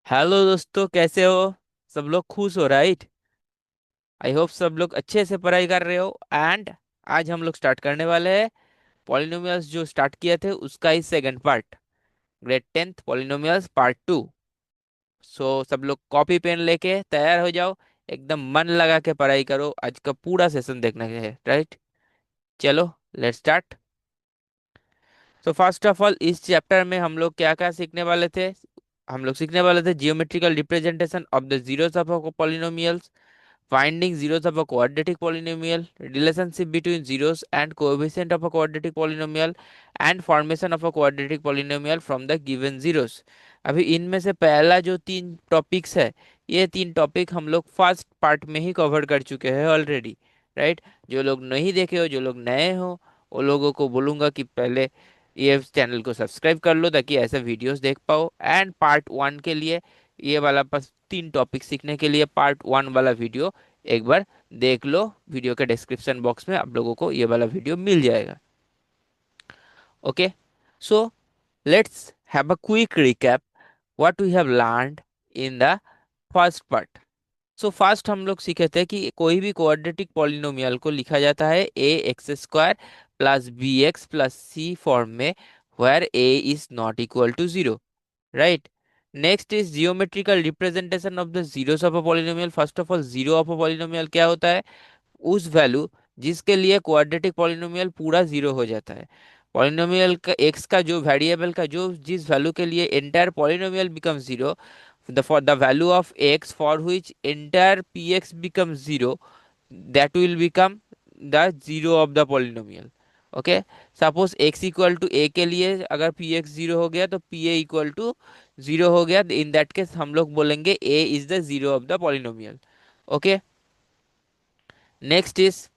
Hello दोस्तों, कैसे हो? सब लोग खुश हो, राइट? आई होप सब लोग अच्छे से पढ़ाई कर रहे हो। एंड आज हम लोग स्टार्ट करने वाले हैं पॉलिनोमियल्स जो स्टार्ट किए थे उसका ही second part, grade 10th polynomials part 2। So सब लोग कॉपी पेन लेके तैयार हो जाओ। एकदम मन लगा के पढ़ाई करो, आज का पूरा सेशन देखने के है, राइट? चलो, लेट्स स्टार्ट। तो फर्स्ट ऑफ ऑल इस चैप्टर में हम लोग क्या क्या सीखने वाले थे? हम लोग सीखने वाले थे geometrical representation of the zeros of polynomials, finding zeros of a quadratic polynomial, relationship between zeros and coefficient of a quadratic polynomial, and formation of a quadratic polynomial from the given zeros। अभी इनमें से पहला जो तीन topics है, ये तीन topic हम लोग फर्स्ट पार्ट में ही कवर कर चुके हैं ऑलरेडी, राइट? जो लोग नहीं देखे हो, जो लोग नए हो, वो लोगों को बोलूंगा कि पहले ये चैनल को सब्सक्राइब कर लो ताकि ऐसे वीडियोस देख पाओ। एंड पार्ट 1 के लिए ये वाला बस तीन टॉपिक सीखने के लिए पार्ट 1 वाला वीडियो एक बार देख लो। वीडियो के डिस्क्रिप्शन बॉक्स में आप लोगों को ये वाला वीडियो मिल जाएगा। Okay, so let's have a quick recap what we have learned in the first part. So first हम लोग सीखे थे कि कोई भी क्वाड्रेटिक पॉलिनोमियल को लिखा जाता है a x square plus b x plus c form में, where a is not equal to zero, right? Next is geometrical representation of the zeros of a polynomial. First of all, zero of a polynomial क्या होता है? उस value जिसके लिए quadratic polynomial पूरा zero हो जाता है। पॉलिनोमियल का एक्स का जो वेरिएबल का जो जिस वैल्यू के लिए entire polynomial become zero, the for the value of x for which entire px becomes zero, that will become the zero of the polynomial। Okay, suppose x equal to a के लिए अगर px zero हो गया तो pa equal to zero हो गया, इन that case हम लोग बोलेंगे a is the zero of the polynomial. Okay, next is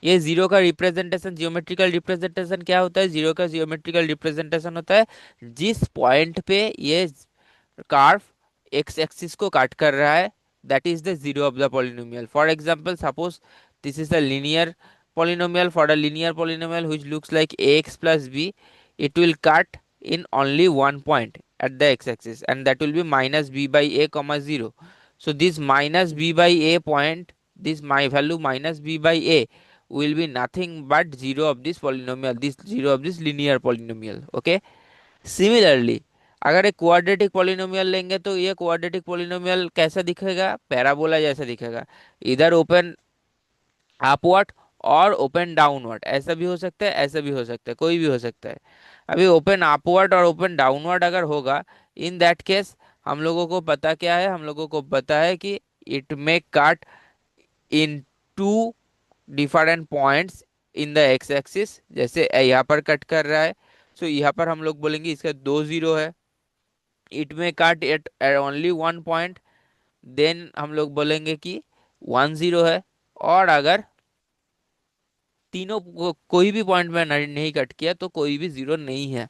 ये जीरो का रिप्रेजेंटेशन, जियोमेट्रिकल रिप्रेजेंटेशन क्या होता है? जीरो का जियोमेट्रिकल रिप्रेजेंटेशन होता है जिस पॉइंट पे ये कार्व एक्स एक्सिस को काट कर रहा है, that is the zero of the polynomial. For example, suppose this is a linear polynomial, for a linear polynomial which looks like ax plus b, it will cut in only one point at the x-axis, and that will be minus b by a comma 0. So this minus b by a point, this my value minus b by a will be nothing but zero of this polynomial, this zero of this linear polynomial। okay, similarly अगर एक quadratic polynomial लेंगे तो ये quadratic polynomial कैसा दिखेगा? Parabola जैसा दिखेगा। इधर ओपन अपवर्ड और ओपन डाउनवर्ड, ऐसा भी हो सकता है, ऐसा भी हो सकता है, कोई भी हो सकता है। अभी ओपन अपवर्ड और ओपन डाउनवर्ड अगर होगा, इन दैट केस हम लोगों को पता क्या है? हम लोगों को पता है कि it may cut in two different points in the x axis. जैसे यहाँ पर कट कर रहा है, सो यहाँ पर हम लोग बोलेंगे इसका दो जीरो है। It may cut at only one point, then हम लोग बोलेंगे कि वन जीरो है। और अगर तीनों कोई भी पॉइंट में नहीं कट किया तो कोई भी जीरो नहीं है।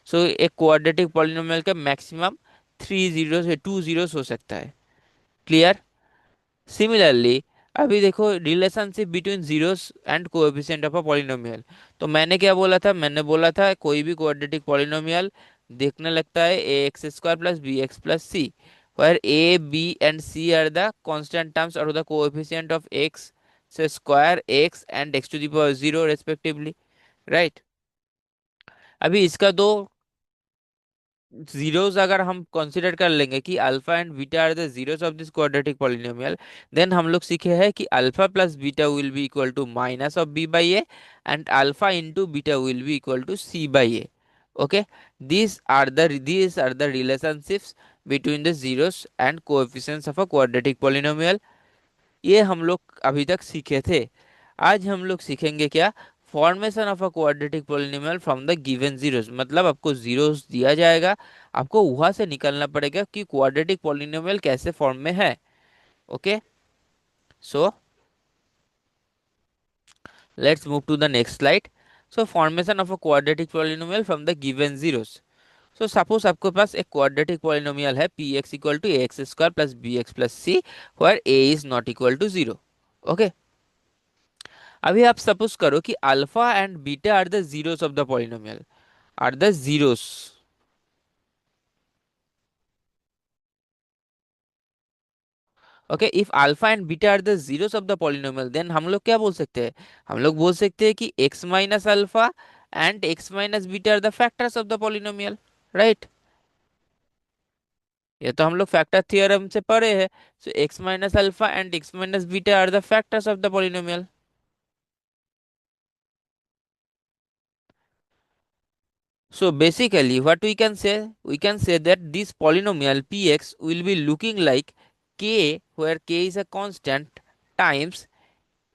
सो एक क्वाड्रेटिक पॉलिनोमियल का मैक्सिमम थ्री जीरो से टू जीरो हो सकता है। क्लियर? सिमिलरली अभी देखो relationship between zeros and coefficient of a polynomial. तो मैंने क्या बोला था? मैंने बोला था कोई भी क्वाड्रेटिक पॉलिनोमियल देखने लगता है a x square plus b x plus c, where a b and c are the constant terms or the coefficient of x से square x and x to the power 0 respectively, right? अभी इसका दो zeros अगर हम consider कर लेंगे कि alpha and beta are the zeros of this quadratic polynomial, then हम लोग सीखे हैं कि alpha plus beta will be equal to minus of b by a, and alpha into beta will be equal to c by a. Okay, these are the relationships between the zeros and coefficients of a quadratic polynomial। ये हम लोग अभी तक सीखे थे। आज हम लोग सीखेंगे क्या? Formation of a quadratic polynomial from the given zeros. मतलब आपको जीरोस दिया जाएगा, आपको वहां से निकलना पड़ेगा कि क्वाड्रेटिक पॉलिनोमियल कैसे फॉर्म में है। Okay, so let's move to the next slide. So formation of a quadratic polynomial from the given zeros. So suppose आपके पास एक क्वाड्रेटिक पॉलिनोमियल है p x equal to a x square plus b x plus c, where a is not equal to zero. Okay, अभी आप suppose करो कि alpha and beta are the zeros of the polynomial, are the zeros. Okay, if alpha and beta are the zeros of the polynomial, then हम लोग क्या बोल सकते हैं? हम लोग बोल सकते हैं कि x minus alpha and x minus beta are the factors of the polynomial, right? ये तो हम लोग फैक्टर थ्योरम से पढ़े हैं। So x minus alpha and x minus beta are the factors of the polynomial. So basically, what we can say? We can say that this polynomial px will be looking like k, where k is a constant, times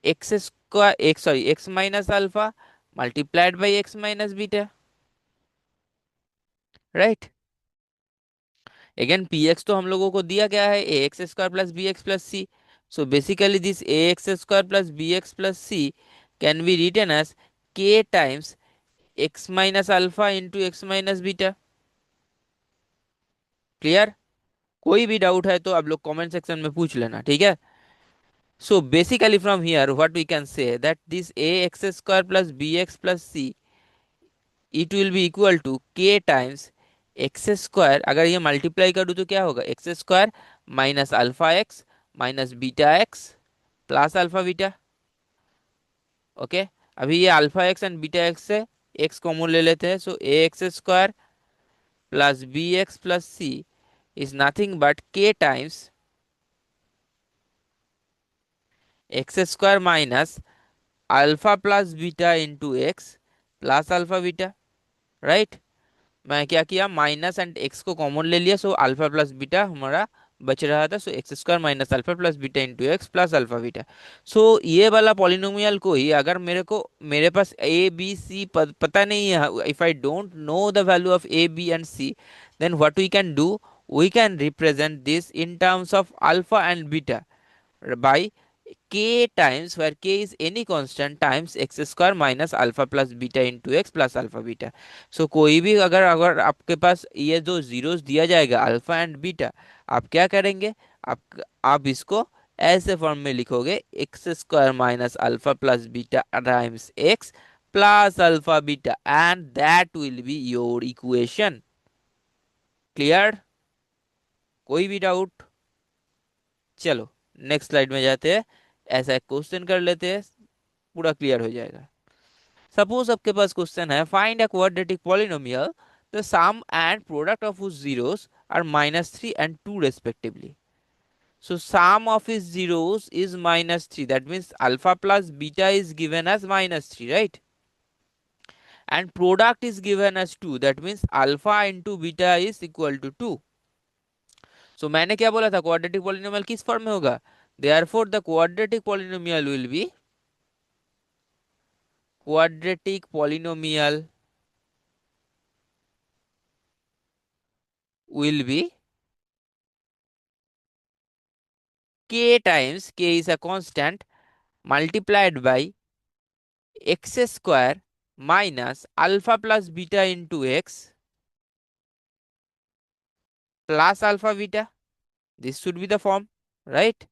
x square, x minus alpha multiplied by x minus beta, right? Again, px तो हम लोगों को दिया गया है a x square plus b x plus c. So basically, this a x square plus bx plus c can be written as k times x minus alpha into x minus beta. Clear? कोई भी doubt है तो आप लोग comment section में पूछ लेना, ठीक है? So basically from here what we can say that this a x square plus b x plus c, it will be equal to k times x square. अगर ये मल्टीप्लाई करूँ तो क्या होगा? X square minus alpha x minus beta x plus alpha beta. Okay, अभी ये alpha x and beta x से x common ले लेते हैं. So a x square plus b x plus c is nothing but k times x square minus alpha plus beta into x plus alpha beta, right? मैं क्या किया, minus and x को common ले लिया. सो alpha plus beta हमारा बच रहा था. So x square minus alpha plus beta into x plus alpha beta. So ये वाला पॉलिनोमियल को ही अगर मेरे पास ए बी सी पता नहीं है, if I don't know the value of a b and c, then what we can do, we can represent this in terms of alpha and beta by k times, where k is any constant, times x square minus alpha plus beta into x plus alpha beta. So कोई भी अगर अगर आपके पास ये जो zeros दिया जाएगा alpha and beta, आप क्या करेंगे? आप इसको ऐसे फॉर्म में लिखोगे, x square minus alpha plus beta times x plus alpha beta, and that will be your equation. Clear? कोई भी डाउट? चलो नेक्स्ट स्लाइड में जाते हैं. ऐसा एक क्वेश्चन कर लेते हैं, पूरा क्लियर हो जाएगा. सपोज आपके पास क्वेश्चन है, find a quadratic polynomial the sum and product of whose zeros are -3 and 2 respectively. So sum of his zeros is -3. That means alpha plus beta is given as -3, right? And product is given as 2. That means alpha into beta is equal to 2. So मैंने क्या बोला था, quadratic polynomial किस form में होगा? Therefore the quadratic polynomial will be k times, k is a constant, multiplied by x square minus alpha plus beta into x plus alpha beta. This should be the form, right?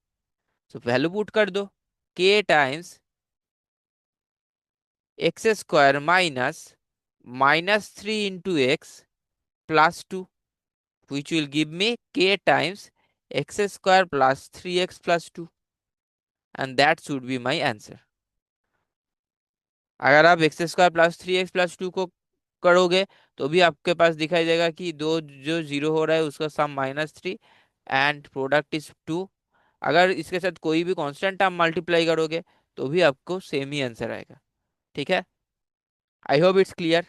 So value put कर दो, k times x square minus -3 into x plus 2, which will give me k times x square plus 3x plus 2, and that should be my answer. अगर आप x square plus 3x plus 2 को करोगे तो भी आपके पास दिखाई देगा कि दो जो जीरो हो रहा है उसका सम -3 एंड प्रोडक्ट इज 2. अगर इसके साथ कोई भी कांस्टेंट आप मल्टीप्लाई करोगे तो भी आपको सेम ही आंसर आएगा, ठीक है? I hope it's clear.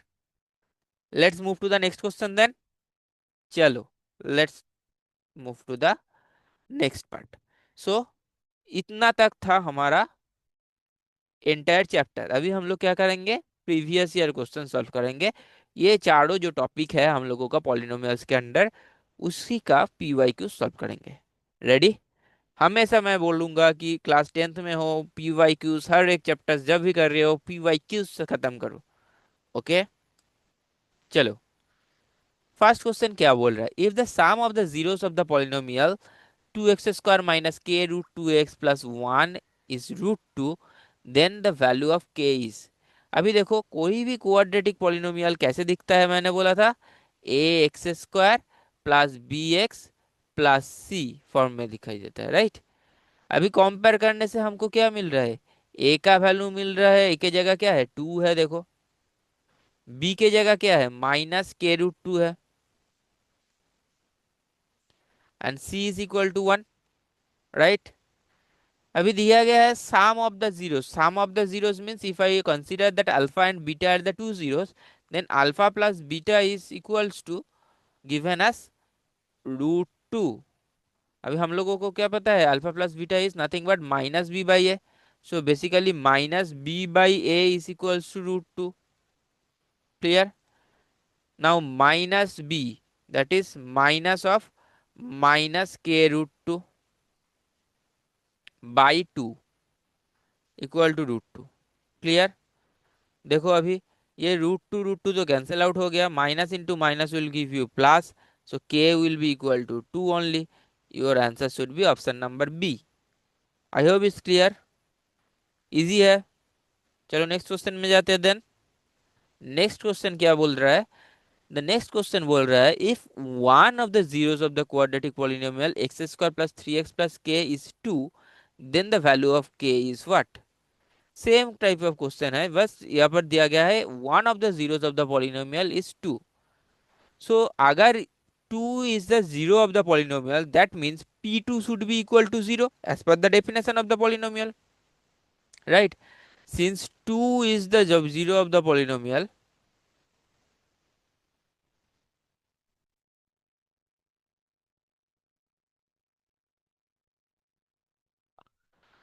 Let's move to the next question then. चलो let's move to the next part. So इतना तक था हमारा एंटायर चैप्टर. अभी हम लोग क्या करेंगे? प्रीवियस ईयर क्वेश्चन सॉल्व करेंगे. ये चारों जो टॉपिक है हम लोगों का पॉलिनोमियल्स के अंडर, उसी का पीवाईक्यू सॉल्व करेंगे. रेडी? हमेशा मैं बोलूंगा कि क्लास 10th में हो, पीवाईक्यूज हर एक चैप्टर जब भी कर रहे हो पीवाईक्यूज से खत्म करो. ओके, चलो. फर्स्ट क्वेश्चन क्या बोल रहा है? If the sum of the zeros of the polynomial 2x square minus k root 2x plus 1 is root 2, then the value of k is. अभी देखो, कोई भी क्वाड्रेटिक पॉलिनोमियल कैसे दिखता है? मैंने बोला था a x square plus b x plus c form में दिखाई देता है, राइट? अभी कंपेयर करने से हमको क्या मिल रहा है, ए का वैल्यू मिल रहा है, ए के जगह क्या है 2 है देखो, बी के जगह क्या है -k√2 है, and c is equal to 1, right. अभी दिया गया है sum of the zeros. Sum of the zeros means if I consider that alpha and beta are the two zeros, then alpha plus beta is equals to given as √2. अभी हम लोगों को क्या पता है, alpha plus beta is nothing but -b/a. So basically -b/a is equals to √2. Clear? Now -b, that is minus of -k√2 by 2 equal to √2. Clear? देखो अभी ये √2 तो कैंसिल आउट हो गया, minus into minus will give you plus, so k will be equal to 2 only. Your answer should be option number B. I hope is clear, easy है. चलो next question में जाते हैं देन. नेक्स्ट क्वेश्चन क्या बोल रहा है, द नेक्स्ट क्वेश्चन बोल रहा है if one of the zeros of the quadratic polynomial x square plus 3x plus k is 2, then the value of k is what. Same type of question है, बस यहाँ पर दिया गया है one of the zeros of the polynomial is 2. So अगर 2 is the zero of the polynomial, that means p2 should be equal to 0 as per the definition of the polynomial, right? Since 2 is the zero of the polynomial,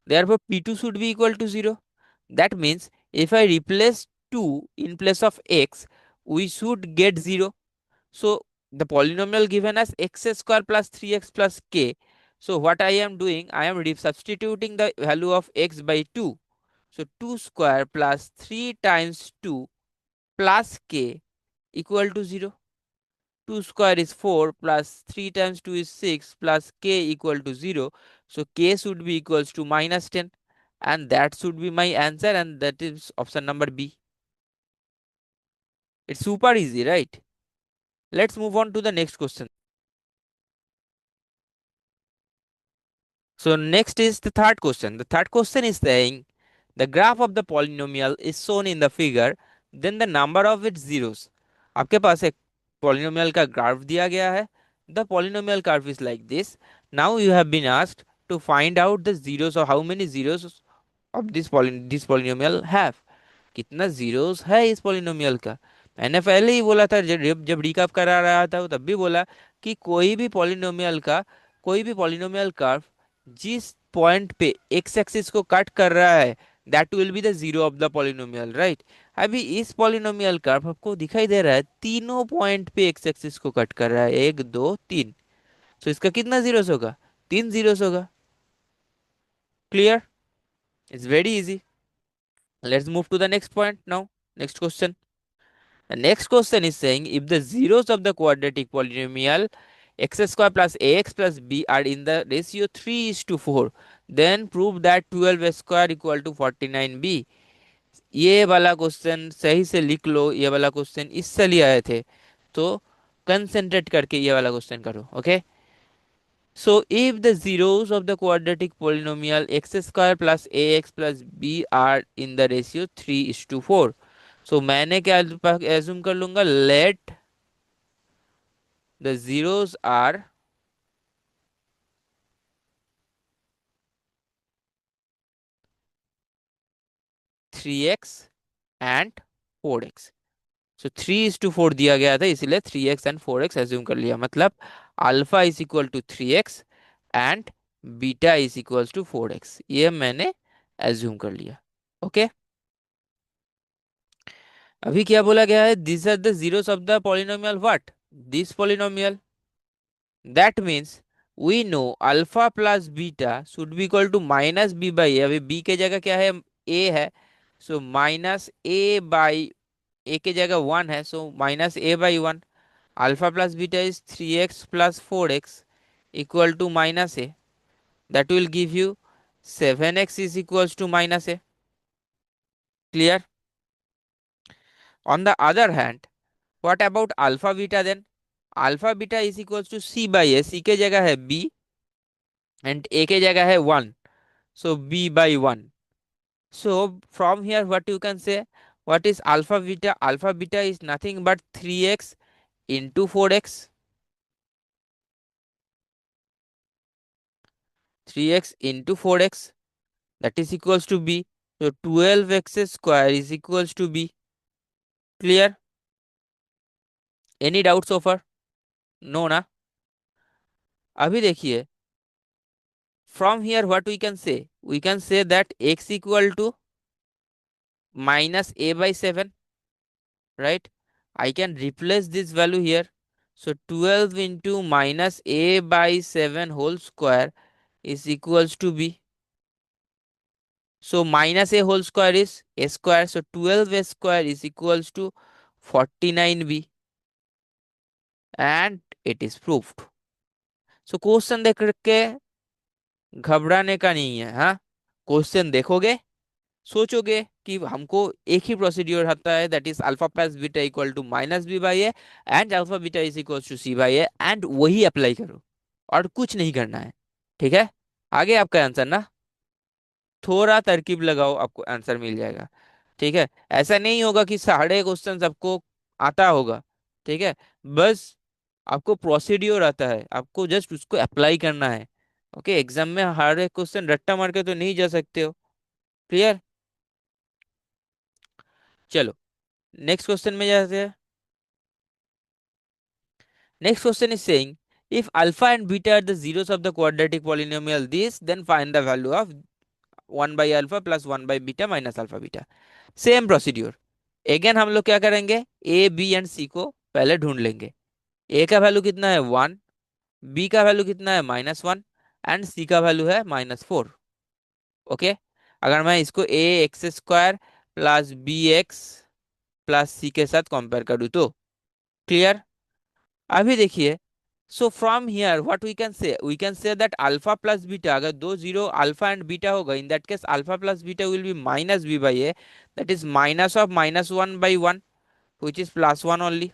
therefore p2 should be equal to 0. That means if I replace 2 in place of x, we should get 0. So the polynomial given as x square plus 3x plus k. So what I am doing, I am substituting the value of x by 2. So 2 square plus 3 times 2 plus k equal to 0. 2 square is 4 plus 3 times 2 is 6 plus k equal to 0. So k should be equals to -10, and that should be my answer, and that is option number B. It's super easy, right? Let's move on to the next question. So next is the third question. The third question is saying the graph of the polynomial is shown in the figure, then the number of its zeros. आपके पास एक polynomial का graph दिया गया है. The polynomial curve is like this. Now you have been asked to find out the zeros, or how many zeros of this polynomial have. कितना zeros है इस पॉलिनोमियल का. मैंने पहले ही बोला था, जब रिकैप करा रहा था तब भी बोला कि कोई भी पॉलिनोमियल कर्व जिस पॉइंट पे एक्स एक्सिस को कट कर रहा है, that will be the zero of the polynomial, right. अभी इस पॉलिनोमियल कर्व आपको दिखाई दे रहा है तीनों पॉइंट पे एक्स एक्सिस को कट कर रहा है, 1 2 3. तो इसका कितना जीरोस होगा, 3 जीरोस होगा. Clear? It's very easy. Let's move to the next point now. Next question. The next question is saying if the zeros of the quadratic polynomial x square plus ax plus b are in the ratio 3:4, then prove that 12 square equal to 49b. ये वाला question सही से लिख लो, ये वाला question इससे लिए आए थे, तो कंसेंट्रेट करके ये वाला क्वेश्चन करो. Okay. So if the zeros of the quadratic polynomial x square plus ax plus b are in the ratio 3:4, so मैंने क्या assume कर लूंगा, let the zeros are 3x and 4x. So 3:4 दिया गया था, इसीलिए 3x and 4x assume कर लिया. मतलब alpha is equal to 3x and beta is equal to 4x, ये मैंने assume कर लिया. Okay okay? अभी क्या बोला गया है, these are the zeros of the polynomial what, this polynomial. That means we know alpha plus beta should be equal to minus b by a. अभी b के जगह क्या है, a है, so minus a by a के जगह 1 है, so minus a by 1. Alpha plus beta is 3x plus 4x equal to minus a. That will give you 7x is equals to minus a. Clear? On the other hand, what about alpha beta then? Alpha beta is equals to c by a. c के जगह है b and a के जगह है 1. So b by 1. So from here, what you can say, what is alpha beta? Alpha beta is nothing but 3x into 4x. 3x into 4x, that is equals to b. So 12x square is equals to b. Clear? Any doubt so far? No ना? अभी देखिए, from here what we can say? We can say that x equal to minus a by 7, right? I can replace this value here. So 12 into minus a by 7 whole square is equals to b. So minus a whole square is a square. So 12a square is equals to 49b, and it is proved. So question देख के घबराने का नहीं है, हाँ। Question देखोगे, सोचोगे कि हमको एक ही प्रोसीड्यूर आता है, that is alpha plus beta equal to minus b by a, and alpha beta is equal to c by a, and वही अप्लाई करो और कुछ नहीं करना है। ठीक है, आगे आपका आंसर ना, थोड़ा तरकीब लगाओ आपको आंसर मिल जाएगा। ठीक है, ऐसा नहीं होगा कि सारे क्वेश्चंस आपको आता होगा। ठीक है, बस आपको प्रोसीड्योर आता है, आपको जस्ट उसको अप्लाई करना है। ओके, एग्जाम में हर एक क्वेश्चन रट्टा मार के तो नहीं जा सकते हो। क्लियर? चलो नेक्स्ट क्वेश्चन में जाते हैं। Next question is saying, if alpha and beta are the zeros of the quadratic polynomial this, then find the value of 1 by alpha plus 1 by beta minus alpha beta। Same procedure, again हम लोग क्या करेंगे, ए b and सी को पहले ढूंढ लेंगे। ए का value कितना है 1, बी का वैल्यू कितना है -1, एंड सी का वैल्यू है -4। ओके, अगर मैं इसको a x square plus b x plus c के साथ कंपेयर करूँ तो क्लियर? अभी देखिए, so from here what we can say that alpha plus beta, अगर दो जीरो अल्फा एंड बीटा होगा, in that case alpha plus beta will be minus b by a, that is minus of -1 by 1, which is +1 only,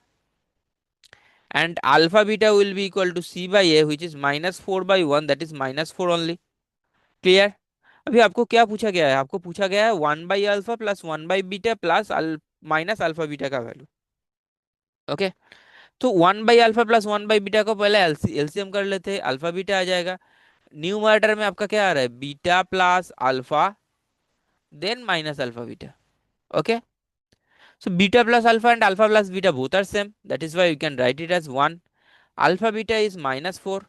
and alpha beta will be equal to c by a, which is -4 by 1, that is -4 only। Clear? अभी आपको क्या पूछा गया है, आपको पूछा गया है 1 by alpha plus 1 by beta plus minus alpha beta का वैल्यू। ओके, तो 1 by alpha plus 1 by beta को पहले एलसीएम कर लेते हैं, अल्फा बीटा आ जाएगा। न्यूमरेटर में आपका क्या आ रहा है, beta plus alpha then minus alpha beta. Okay, so beta plus alpha and alpha plus beta both are same, that is why you can write it as 1, alpha beta is -4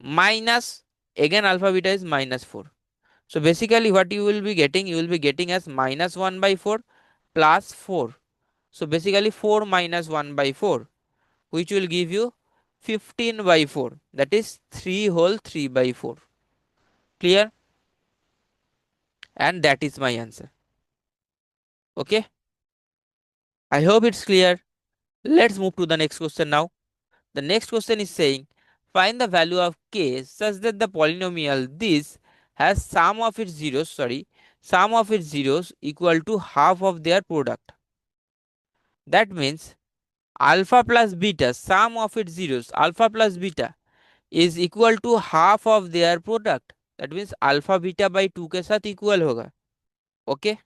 minus, again alpha beta is -4, so basically what you will be getting, you will be getting as -1 by 4 plus 4, so basically 4 minus 1 by 4, which will give you 15 by 4, that is 3 whole 3 by 4। Clear? And that is my answer। Okay, I hope it's clear। Let's move to the next question now। The next question is saying, find the value of k such that the polynomial this has sum of its zeros equal to half of their product। That means alpha plus beta, sum of its zeros, alpha plus beta is equal to half of their product। That means alpha beta by 2 के साथ equal होगा। Okay,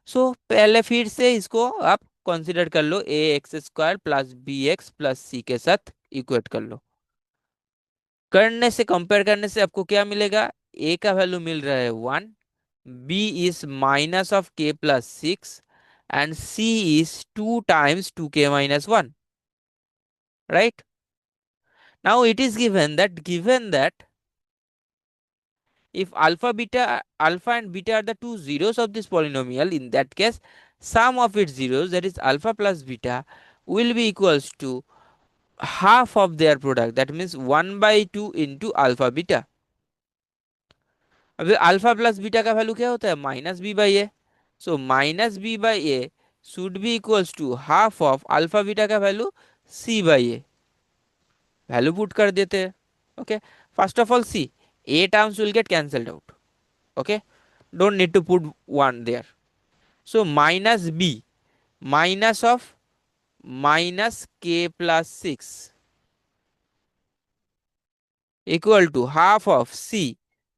सो पहले फिर से इसको आप consider कर लो, a x square plus b x plus c के साथ इक्वेट कर लो। करने से, कंपेयर करने से आपको क्या मिलेगा, ए का वैल्यू मिल रहा है 1, b is minus of k plus 6, and c is 2 times 2k minus 1, right? Now it is given that if alpha and beta are the two zeros of this polynomial, in that case sum of its zeros, that is alpha plus beta, will be equals to half of their product, that means 1 by 2 into alpha beta। अभी alpha plus beta का value क्या होता है, minus b by a, so minus b by a should be equals to half of alpha beta का value c by a. Value put कर देते हैं। Okay, first of all c, a terms will get cancelled out. Okay, don't need to put 1 there, so minus b, minus of minus k plus 6 equal to half of c,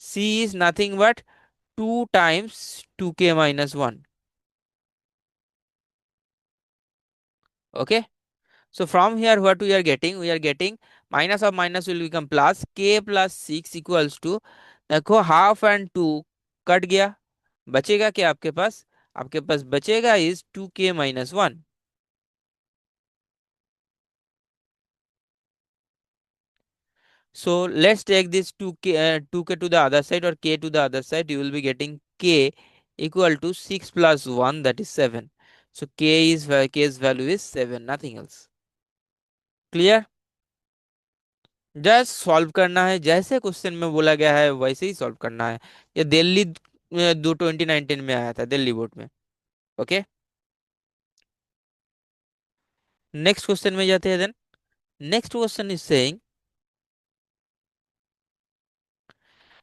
c is nothing but 2 times 2k minus 1. Okay. So from here, what we are getting? We are getting minus of minus will become plus k plus 6 equals to, देखो half and to cut गया, बचेगा क्या आपके पास? आपके पास बचेगा is 2k minus 1. So let's take this 2k to the other side or k to the other side. You will be getting k equal to 6 plus 1, that is 7. So k's value is 7, nothing else. Clear? Just solve करना है, जैसे question में बोला गया है वैसे ही solve करना है। ये दिल्ली 2019 में आया था, दिल्ली बोर्ड में। ओके, नेक्स्ट क्वेश्चन में जाते हैं देन। Next question is saying,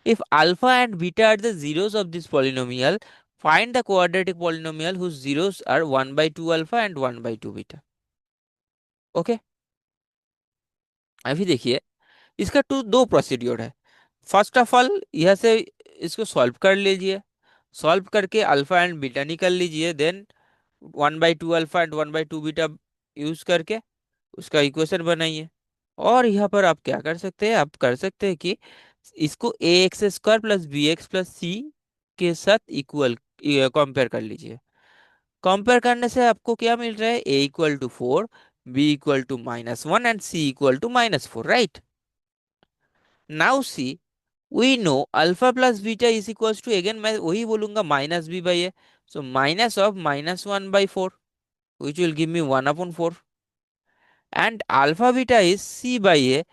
if alpha and beta are the zeros of this polynomial, find the quadratic polynomial whose zeros are 1 by 2 alpha and 1 by 2 beta. Okay, अभी देखिए, इसका दो procedure है। First of all यह से इसको solve कर लीजिए, सॉल्व करके अल्फा एंड बीटा निकल लीजिए, then 1 by 2 alpha and 1 by 2 beta use करके उसका इक्वेशन बनाइए। और यहाँ पर आप क्या कर सकते हैं? आप कर सकते हैं कि इसको a x square plus b x plus c के साथ इक्वल कंपेयर कर लीजिए। कंपेयर करने से आपको क्या मिल रहा है? A equal to 4, b equal to -1 and c equal to -4, right? Now c, we know alpha plus beta is equals to, again मैं वही बोलूंगा, minus b by a. So minus of -1/4, which will give me 1/4, and alpha beta is c by a,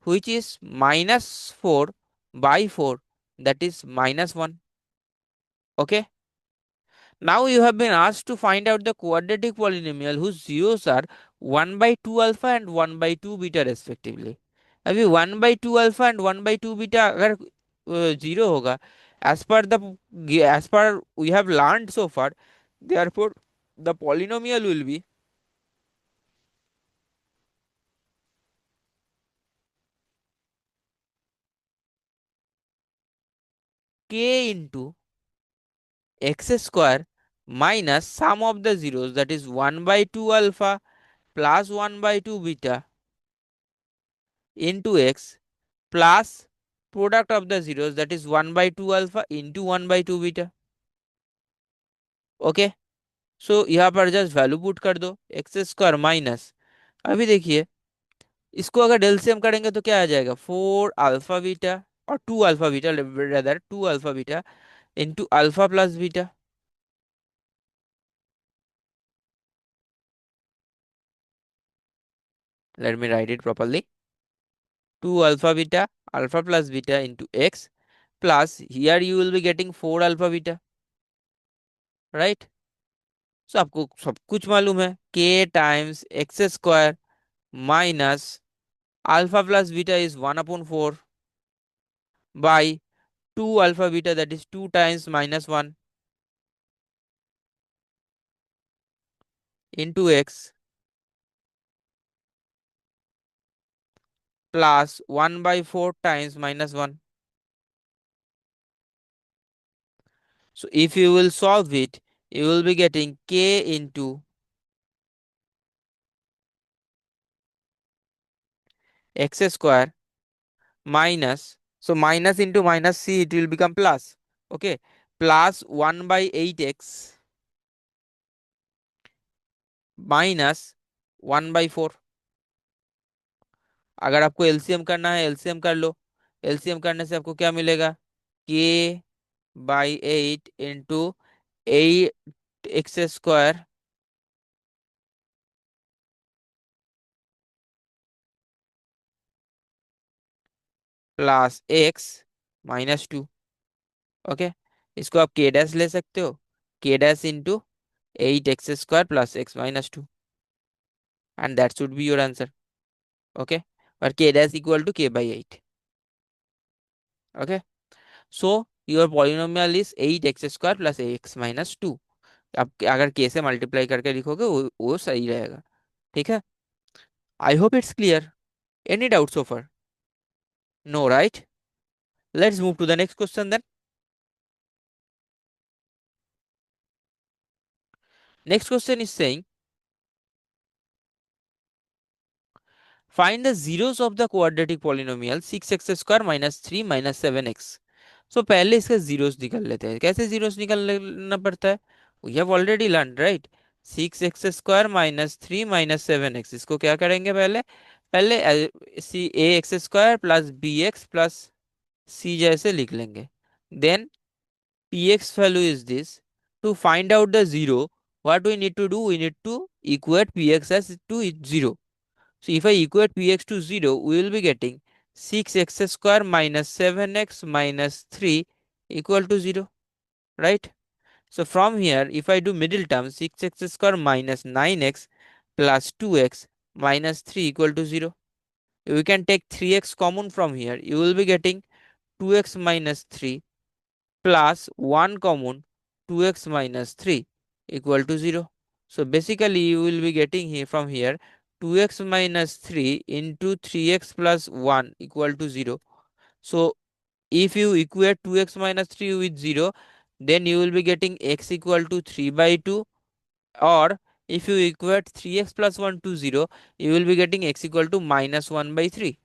which is -4/4, that is -1. Okay, now you have been asked to find out the quadratic polynomial whose zeros are 1 by 2 alpha and 1 by 2 beta respectively. अभी 1 by 2 alpha and 1 by 2 beta अगर zero होगा, as per the as per we have learned so far, therefore the polynomial will be k into x square minus sum of the zeros, that is 1 by 2 alpha plus 1 by 2 beta into x plus product of the zeros, that is 1 by 2 alpha into 1 by 2 beta. Okay, सो यहाँ पर just value put कर दो, x square minus, अभी देखिए इसको अगर डेल्सियम करेंगे तो क्या आ जाएगा? 4 अल्फा बीटा और 2 alpha beta, rather 2 alpha beta into alpha plus beta. Let me write it properly, 2 alpha beta, alpha plus beta into x plus here you will be getting 4 alpha beta, right? So आपको सब कुछ मालूम है, के times x square minus alpha plus beta is 1/4 by 2 alpha beta, that is 2 times -1 into x plus 1/4 times -1. So if you will solve it, you will be getting k into x square minus, so minus into minus c, it will become plus. Okay, plus 1 by 8x minus 1/4। अगर आपको LCM करना है, LCM कर लो। LCM करने से आपको क्या मिलेगा? k by 8 into 8x square plus x-2। ओके, इसको आप k डैश ले सकते हो, k dash into 8x square plus x-2, and that should be your answer. Okay, और k dash equal to k/8। Okay, so your polynomial is 8x square plus x-2। आप अगर k से multiply करके लिखोगे वो सही रहेगा। ठीक है, I hope it's clear. Any doubt so far? No, right? Let's move to the next question then. Next question is saying find the zeros of the quadratic polynomial 6x square minus 3 minus 7x. So पहले इसके zeros निकल लेते हैं। कैसे zeros निकलना पड़ता है? We have already learn, right? 6x square minus 3 minus 7x, इसको क्या करेंगे? पहले पहले see a x square plus b x plus c जैसे लिख लेंगे। Then px value is this. To find out the zero, what we need to do? We need to equate px as to 0. So if I equate px to 0, we will be getting 6x square minus 7x minus 3 equal to 0, right? So from here, if I do middle term, 6x square minus 9x plus 2x minus 3 equal to 0. We can take 3x common from here. You will be getting 2x minus 3 plus 1 common, 2x minus 3 equal to 0. So basically you will be getting here from here 2x minus 3 into 3x plus 1 equal to 0. So if you equate 2x minus 3 with 0, then you will be getting x equal to 3 by 2, or if you equate 3x plus 1 to 0, you will be getting x equal to minus 1 by 3.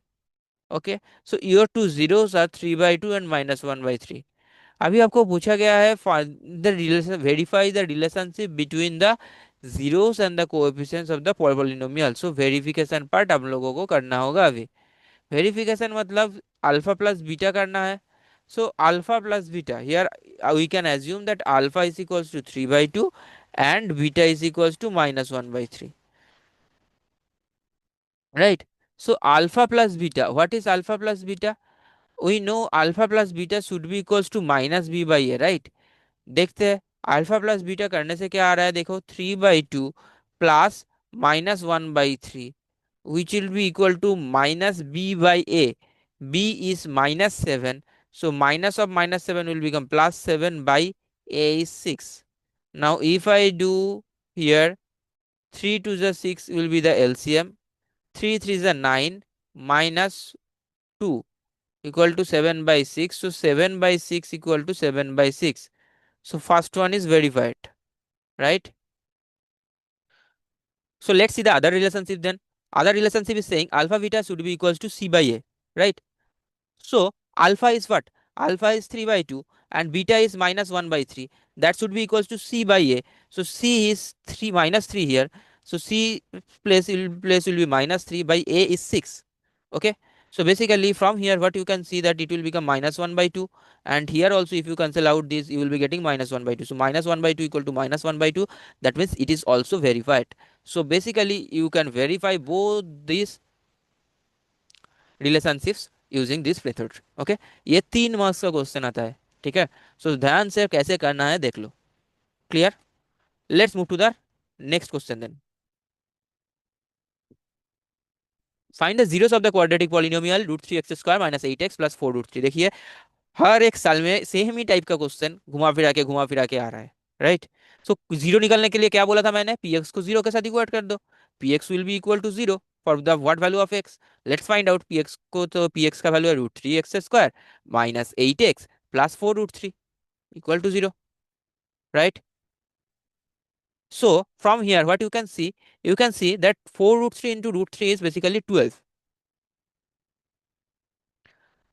Okay, so your two zeros are 3 by 2 and minus 1 by 3. अभी आपको पूछा गया है the relation, verify the relationship between the zeros and the coefficients of the polynomial. So verification part हम लोगों को करना होगा अभी। वेरिफिकेशन मतलब अल्फा प्लस बीटा करना है। So alpha plus beta, here we can assume that alpha is equals to 3 by 2 and beta is equals to minus 1 by 3, right? So alpha plus beta, what is alpha plus beta? We know alpha plus beta should be equals to minus b by a, right? देखते हैं alpha plus beta करने से क्या आ रहा है। देखो 3/2 plus -1/3 which will be equal to minus b by a. B is -7, so minus of -7 will become +7 by a is 6. Now if I do here 3 to the 6 will be the LCM, 3 3 is a 9 minus 2 equal to 7 by 6, so 7 by 6 equal to 7 by 6. So first one is verified, right? So let's see the other relationship then. Other relationship is saying alpha beta should be equals to c by a, right? So alpha is what? Alpha is 3 by 2 and beta is minus 1 by 3. That should be equals to c by a. So c is 3 minus 3 here. So c place will be minus 3 by a is 6. Okay. So basically from here what you can see that it will become minus 1 by 2, and here also if you cancel out this you will be getting minus 1 by 2. So minus 1 by 2 equal to minus 1 by 2. That means it is also verified. So basically you can verify both these relationships using this method. Okay, ये 3 marks का question आता है, ठीक है? सो ध्यान से कैसे करना है देख लो। Clear? Let's move to the next question then. Find the zeros of the quadratic polynomial √3x² minus 8x plus 4√3। देखिए हर एक साल में सेम ही टाइप का क्वेश्चन घुमा फिरा के आ रहा है, राइट? सो जीरो निकालने के लिए क्या बोला था मैंने? px को जीरो के साथ इक्वेट कर दो। px will be equal to zero for the what value of x। Let's find out px को। तो px का वैल्यू है √3x² minus 8x plus 4√3 equal to zero, right? So from here what you can see that 4√3 into √3 is basically 12।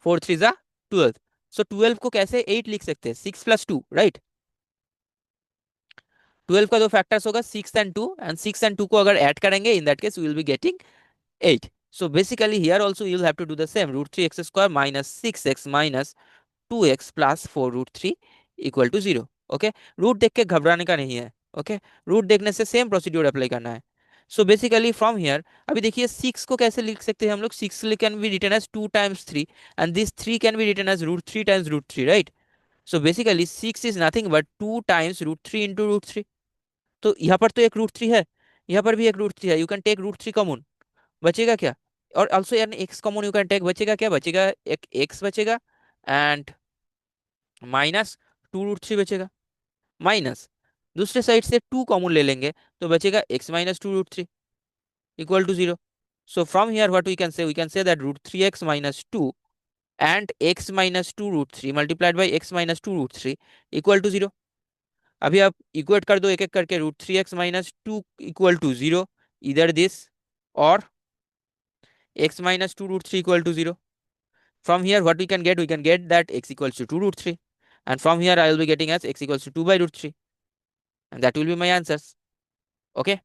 4 3 is 12। so 12 को कैसे 8 लिख सकते हैं? 6 plus 2, right? 12 का दो फैक्टर्स होगा 6 and 2, and 6 and 2 को अगर ऐड करेंगे in that case we will be getting 8। so basically here also you will have to do the same, √3x² minus 6x minus 2x plus 4√3 equal to 0। Okay, root देख के घबराने का नहीं है। Okay, root देखने से same procedure apply करना है। सो बेसिकली फ्रॉम हियर अभी देखिए 6 को कैसे लिख सकते हैं हम लोग? 6 can be written as 2 times 3 and this 3 can be written as √3 times √3, right? So basically 6 is nothing but 2 times √3 into √3। तो यहाँ पर तो एक √3 है, यहाँ पर भी एक √3 है। यू कैन टेक √3 कॉमन, बचेगा क्या? और ऑल्सो यार x common you can take, बचेगा क्या? बचेगा एक एक्स बचेगा एंड माइनस 2√3 बचेगा, माइनस दूसरे साइड से 2 कॉमन ले लेंगे तो बचेगा x minus 2√3 equal to 0। So from here what we can say that √3x minus 2 and x minus 2√3 multiplied by x minus 2√3 equal to 0। अभी आप इक्वेट कर दो एक एक करके, √3x - 2 = 0, इधर दिस और x - 2 √3 = 0. From here, what we can get? We can get that x equals to 2 √3. And from here, I will be getting as x equals to 2/√3. And that will be my answers. Okay,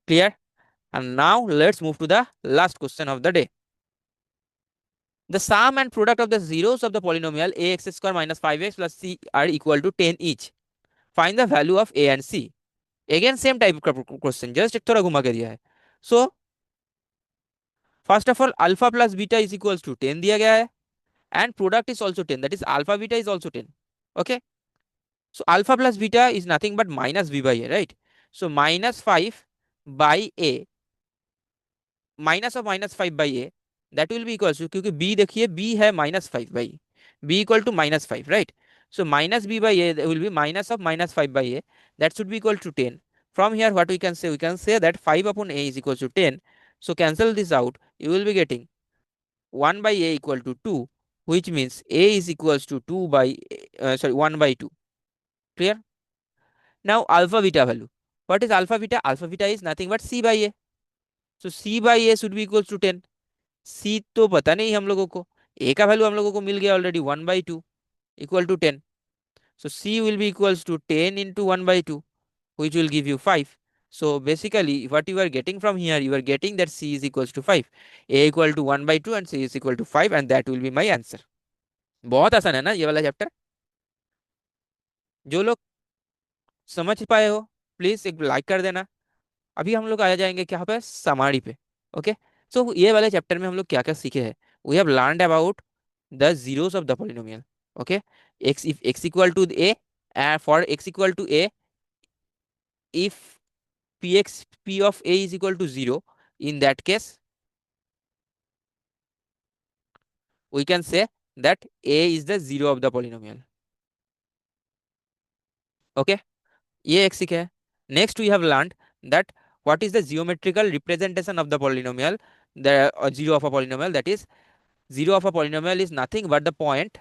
clear? And now let's move to the last question of the day. The sum and product of the zeros of the polynomial ax square minus 5x plus c are equal to 10 each. Find the value of a and c. Again, same type of question, just एक थोड़ा घुमा के दिया है. So, first of all, alpha plus beta is equals to 10 दिया गया है. And product is also 10. That is alpha beta is also 10. Okay. So alpha plus beta is nothing but minus b by a, right? So minus 5 by a, minus of minus 5 by a, that will be equal to, क्योंकि b देखिए b है minus 5 by b equal to minus 5, right? So minus b by a will be minus of minus 5 by a, that should be equal to 10. From here, what we can say? We can say that 5 upon a is equal to 10. So cancel this out. You will be getting 1 by a equal to 2, which means a is equals to 2 by, 1 by 2. Clear? Now alpha beta value. What is alpha beta? Alpha beta is nothing but c by a. So c by a should be equals to 10. c तो पता नहीं हम लोगों को, a का value हम लोगों को मिल गया already 1/2 equal to 10. So c will be equals to 10 into 1/2, which will give you 5. So basically what you are getting from here, you are getting that c is equals to 5, a equal to 1/2 and c is equal to 5, and that will be my answer. बहुत आसान है ना ये वाला chapter. जो लोग समझ पाए हो प्लीज एक लाइक कर देना. अभी हम लोग आ जाएंगे क्या पे, समारी पे. ओके. सो ये वाले चैप्टर में हम लोग क्या क्या सीखे हैं? We have learned about the zeros of the polynomial. Okay. x if x equal to a, for x equal to a, if p of a is equal to 0, in that case we can say that a is the zero of the polynomial. Okay, ये एक सीखे है. Next we have learned that what is the geometrical representation of the polynomial, the zero of a polynomial. That is, zero of a polynomial is nothing but the point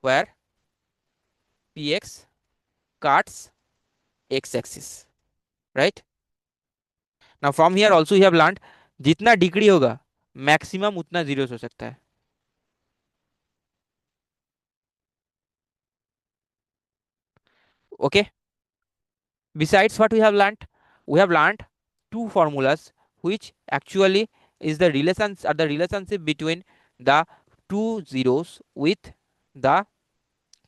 where px cuts x-axis, right? Now from here also you have learned जितना degree होगा maximum उतना zeros हो सकता है. Okay. Besides what we have learned two formulas which actually is the relations or the relationship between the two zeros with the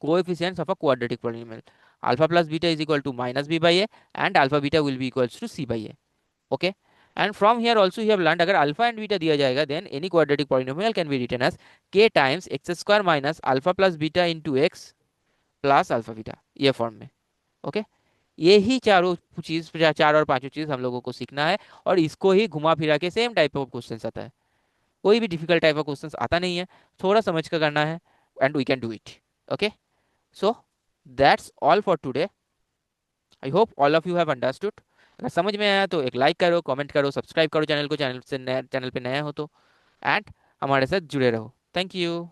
coefficients of a quadratic polynomial. Alpha plus beta is equal to minus b by a, and alpha beta will be equals to c by a. Okay. And from here also you have learned अगर alpha and beta दिया जाएगा then any quadratic polynomial can be written as k times x square minus alpha plus beta into x plus alpha beta, ये form में. Okay. यही चारों चीज, चार और पांचों चीज हम लोगों को सीखना है, और इसको ही घुमा फिरा के सेम टाइप ऑफ क्वेश्चन आता है. कोई भी डिफिकल्ट टाइप ऑफ क्वेश्चन आता नहीं है, थोड़ा समझ कर करना है, and we can do it. Okay. So that's all for today. I hope all of you have understood. अगर समझ में आया तो एक लाइक करो, कमेंट करो, सब्सक्राइब करो चैनल को, चैनल पे नए हो तो, एंड हमारे साथ जुड़े रहो. Thank you.